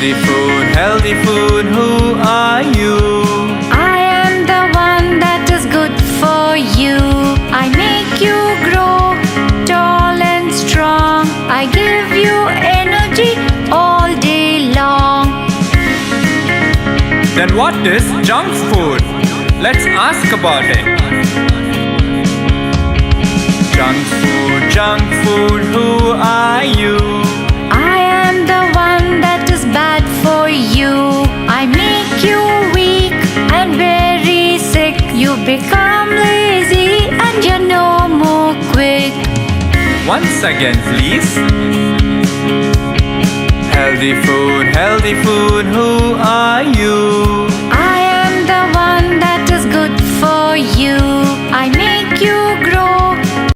healthy food, who are you? I am the one that is good for you. I make you grow tall and strong. I give you energy all day long. Then what is junk food? Let's ask about it. Junk food, who are you? I am the one that is bad for you. I make you weak and very sick. You become lazy and you're no more quick. Once again, please. Healthy food, who are you?